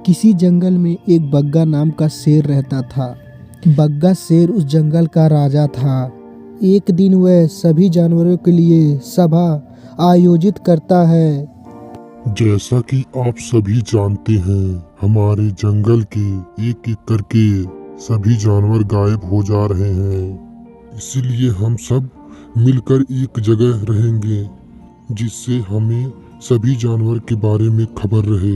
किसी जंगल में एक बग्गा नाम का शेर रहता था। बग्गा शेर उस जंगल का राजा था। एक दिन वह सभी जानवरों के लिए सभा आयोजित करता है। जैसा कि आप सभी जानते हैं, हमारे जंगल के एक एक करके सभी जानवर गायब हो जा रहे हैं। इसीलिए हम सब मिलकर एक जगह रहेंगे, जिससे हमें सभी जानवर के बारे में खबर रहे।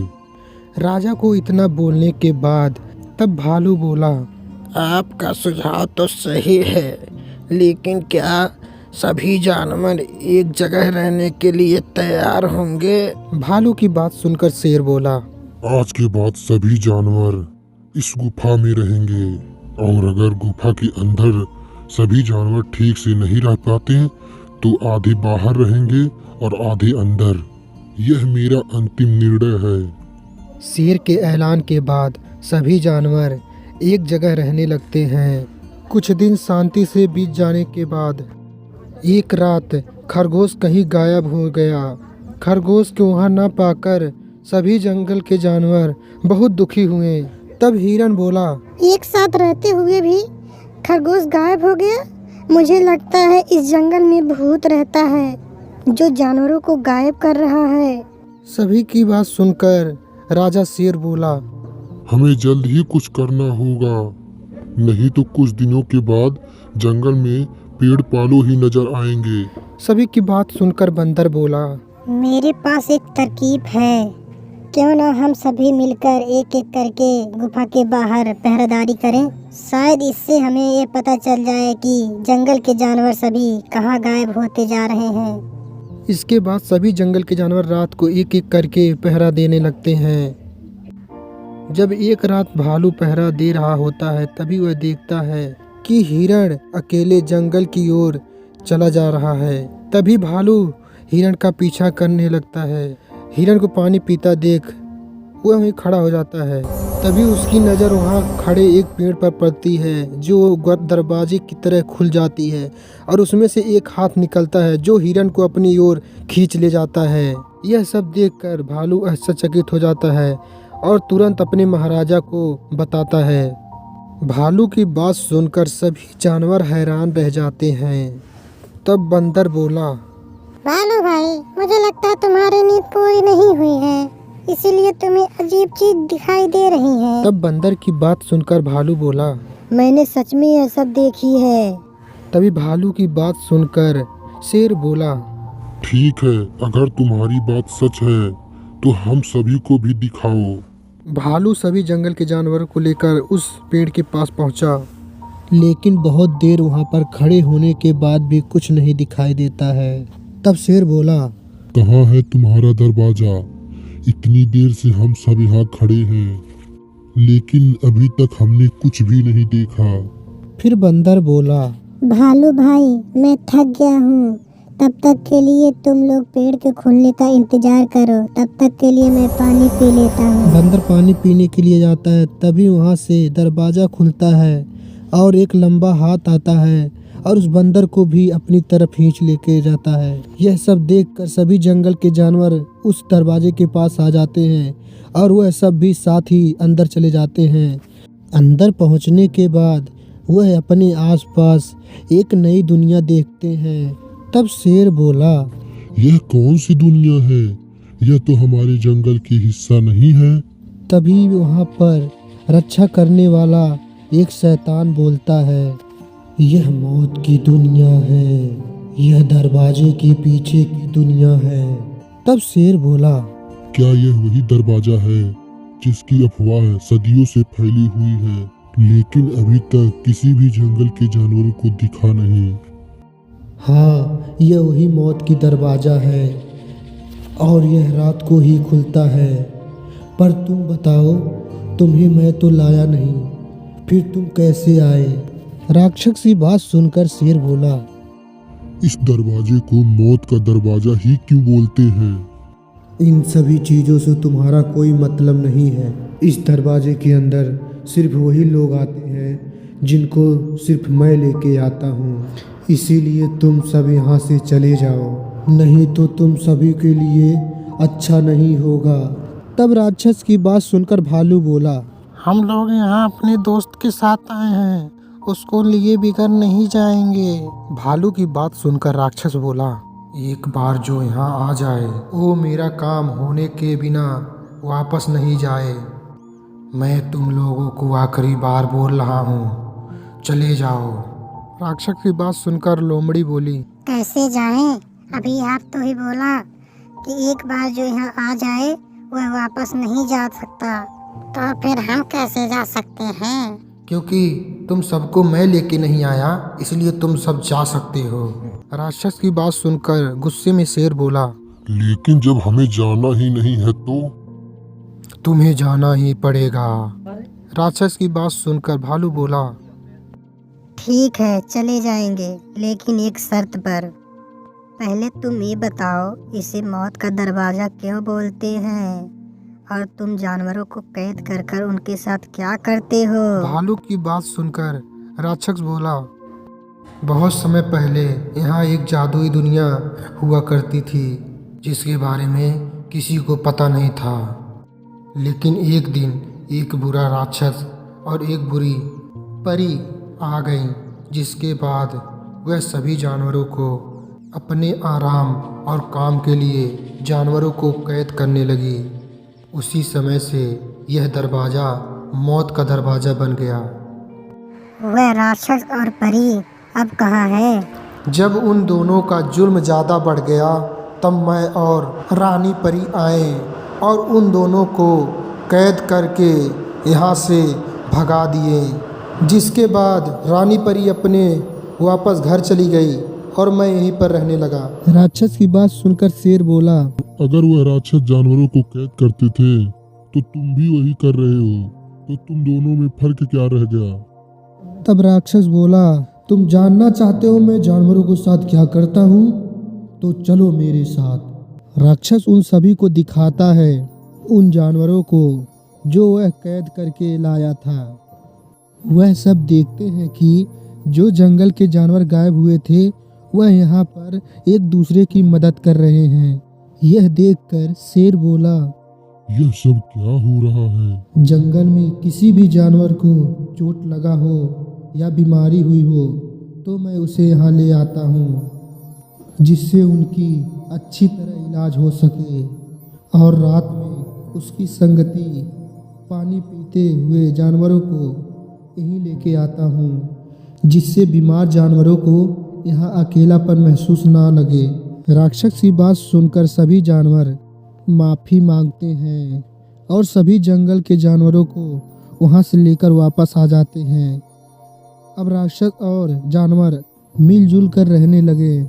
राजा को इतना बोलने के बाद तब भालू बोला, आपका सुझाव तो सही है, लेकिन क्या सभी जानवर एक जगह रहने के लिए तैयार होंगे? भालू की बात सुनकर शेर बोला, आज के बाद सभी जानवर इस गुफा में रहेंगे, और अगर गुफा के अंदर सभी जानवर ठीक से नहीं रह पाते तो आधे बाहर रहेंगे और आधे अंदर। यह मेरा अंतिम निर्णय है। शेर के ऐलान के बाद सभी जानवर एक जगह रहने लगते हैं। कुछ दिन शांति से बीत जाने के बाद एक रात खरगोश कहीं गायब हो गया। खरगोश को वहां न पाकर सभी जंगल के जानवर बहुत दुखी हुए। तब हिरन बोला, एक साथ रहते हुए भी खरगोश गायब हो गया। मुझे लगता है इस जंगल में भूत रहता है जो जानवरों को गायब कर रहा है। सभी की बात सुनकर राजा शेर बोला, हमें जल्द ही कुछ करना होगा, नहीं तो कुछ दिनों के बाद जंगल में पेड़ पालो ही नजर आएंगे। सभी की बात सुनकर बंदर बोला, मेरे पास एक तरकीब है। क्यों ना हम सभी मिलकर एक एक करके गुफा के बाहर पहरेदारी करें। शायद इससे हमें ये पता चल जाए कि जंगल के जानवर सभी कहाँ गायब होते जा रहे हैं। इसके बाद सभी जंगल के जानवर रात को एक एक करके पहरा देने लगते हैं। जब एक रात भालू पहरा दे रहा होता है, तभी वह देखता है कि हिरण अकेले जंगल की ओर चला जा रहा है। तभी भालू हिरण का पीछा करने लगता है। हिरण को पानी पीता देख वह वहीं खड़ा हो जाता है। तभी उसकी नज़र वहाँ खड़े एक पेड़ पर पड़ती है, जो दरवाजे की तरह खुल जाती है, और उसमें से एक हाथ निकलता है जो हिरण को अपनी ओर खींच ले जाता है। यह सब देखकर भालू आश्चर्यचकित हो जाता है और तुरंत अपने महाराजा को बताता है। भालू की बात सुनकर सभी जानवर हैरान रह जाते हैं। तब बंदर बोला, भालू भाई, मुझे लगता है तुम्हारी नींद पूरी नहीं हुई है, इसीलिए तुम्हें अजीब चीज दिखाई दे रही है। तब बंदर की बात सुनकर भालू बोला, मैंने सच में यह सब देखी है। तभी भालू की बात सुनकर शेर बोला, ठीक है, अगर तुम्हारी बात सच है तो हम सभी को भी दिखाओ। भालू सभी जंगल के जानवरों को लेकर उस पेड़ के पास पहुंचा, लेकिन बहुत देर वहां पर खड़े होने के बाद भी कुछ नहीं दिखाई देता है। तब शेर बोला, कहाँ है तुम्हारा दरवाजा? इतनी देर से हम सब यहाँ खड़े हैं, लेकिन अभी तक हमने कुछ भी नहीं देखा। फिर बंदर बोला, भालू भाई, मैं थक गया हूँ। तब तक के लिए तुम लोग पेड़ के खुलने का इंतजार करो, तब तक के लिए मैं पानी पी लेता हूँ। बंदर पानी पीने के लिए जाता है। तभी वहां से दरवाजा खुलता है और एक लंबा हाथ आता है और उस बंदर को भी अपनी तरफ खींच लेके जाता है। यह सब देखकर सभी जंगल के जानवर उस दरवाजे के पास आ जाते हैं और वह सब भी साथ ही अंदर चले जाते हैं। अंदर पहुंचने के बाद वह अपने आसपास एक नई दुनिया देखते हैं। तब शेर बोला, यह कौन सी दुनिया है? यह तो हमारे जंगल की हिस्सा नहीं है। तभी वहां पर रक्षा करने वाला एक शैतान बोलता है, यह मौत की दुनिया है, यह दरवाजे के पीछे की दुनिया है। तब शेर बोला, क्या यह वही दरवाजा है जिसकी अफवाह सदियों से फैली हुई है, लेकिन अभी तक किसी भी जंगल के जानवरों को दिखा नहीं? हाँ, यह वही मौत की दरवाजा है और यह रात को ही खुलता है। पर तुम बताओ, तुम्हें मैं तो लाया नहीं, फिर तुम कैसे आए? राक्षस की बात सुनकर शेर बोला, इस दरवाजे को मौत का दरवाजा ही क्यों बोलते हैं? इन सभी चीज़ों से तुम्हारा कोई मतलब नहीं है। इस दरवाजे के अंदर सिर्फ वही लोग आते हैं जिनको सिर्फ मैं लेके आता हूँ। इसीलिए तुम सब यहाँ से चले जाओ, नहीं तो तुम सभी के लिए अच्छा नहीं होगा। तब राक्षस की बात सुनकर भालू बोला, हम लोग यहाँ अपने दोस्त के साथ आए हैं, उसको लिए बिगड़ नहीं जाएंगे। भालू की बात सुनकर राक्षस बोला, एक बार जो यहाँ आ जाए वो मेरा काम होने के बिना वापस नहीं जाए। मैं तुम लोगों को आखिरी बार बोल रहा हूँ, चले जाओ। राक्षस की बात सुनकर लोमड़ी बोली, कैसे जाएं? अभी आप तो ही बोला कि एक बार जो यहाँ आ जाए वह वापस नहीं जा सकता, तो फिर हम कैसे जा सकते हैं? क्योंकि तुम सबको मैं लेके नहीं आया, इसलिए तुम सब जा सकते हो। राक्षस की बात सुनकर गुस्से में शेर बोला, लेकिन जब हमें जाना ही नहीं है तो? तुम्हें जाना ही पड़ेगा। राक्षस की बात सुनकर भालू बोला, ठीक है चले जाएंगे, लेकिन एक शर्त पर। पहले तुम ये बताओ इसे मौत का दरवाजा क्यों बोलते हैं, और तुम जानवरों को कैद कर कर उनके साथ क्या करते हो? भालू की बात सुनकर राक्षस बोला, बहुत समय पहले यहाँ एक जादुई दुनिया हुआ करती थी जिसके बारे में किसी को पता नहीं था। लेकिन एक दिन एक बुरा राक्षस और एक बुरी परी आ गई, जिसके बाद वह सभी जानवरों को अपने आराम और काम के लिए जानवरों को कैद करने लगी। उसी समय से यह दरवाज़ा मौत का दरवाज़ा बन गया। वह राक्षस और परी अब कहाँ है? जब उन दोनों का जुल्म ज़्यादा बढ़ गया तब मैं और रानी परी आए और उन दोनों को कैद करके यहाँ से भगा दिए। जिसके बाद रानी परी अपने वापस घर चली गई और मैं यहीं पर रहने लगा। राक्षस की बात सुनकर शेर बोला, अगर वह राक्षस जानवरों को कैद करते थे तो तुम भी वही कर रहे हो, तो तुम दोनों में फर्क क्या रह गया? तब राक्षस बोला, तुम जानना चाहते हो मैं जानवरों के साथ क्या करता हूँ, तो चलो मेरे साथ। राक्षस उन सभी को दिखाता है उन जानवरों को जो वह कैद करके लाया था। वह सब देखते हैं कि जो जंगल के जानवर गायब हुए थे वह यहाँ पर एक दूसरे की मदद कर रहे हैं। यह देखकर शेर बोला, यह सब क्या हो रहा है? जंगल में किसी भी जानवर को चोट लगा हो या बीमारी हुई हो तो मैं उसे यहाँ ले आता हूँ, जिससे उनकी अच्छी तरह इलाज हो सके। और रात में उसकी संगति पानी पीते हुए जानवरों को यहीं लेके आता हूँ, जिससे बीमार जानवरों को यहाँ अकेलापन महसूस ना लगे। राक्षस की बात सुनकर सभी जानवर माफ़ी मांगते हैं और सभी जंगल के जानवरों को वहाँ से लेकर वापस आ जाते हैं। अब राक्षस और जानवर मिलजुल कर रहने लगे।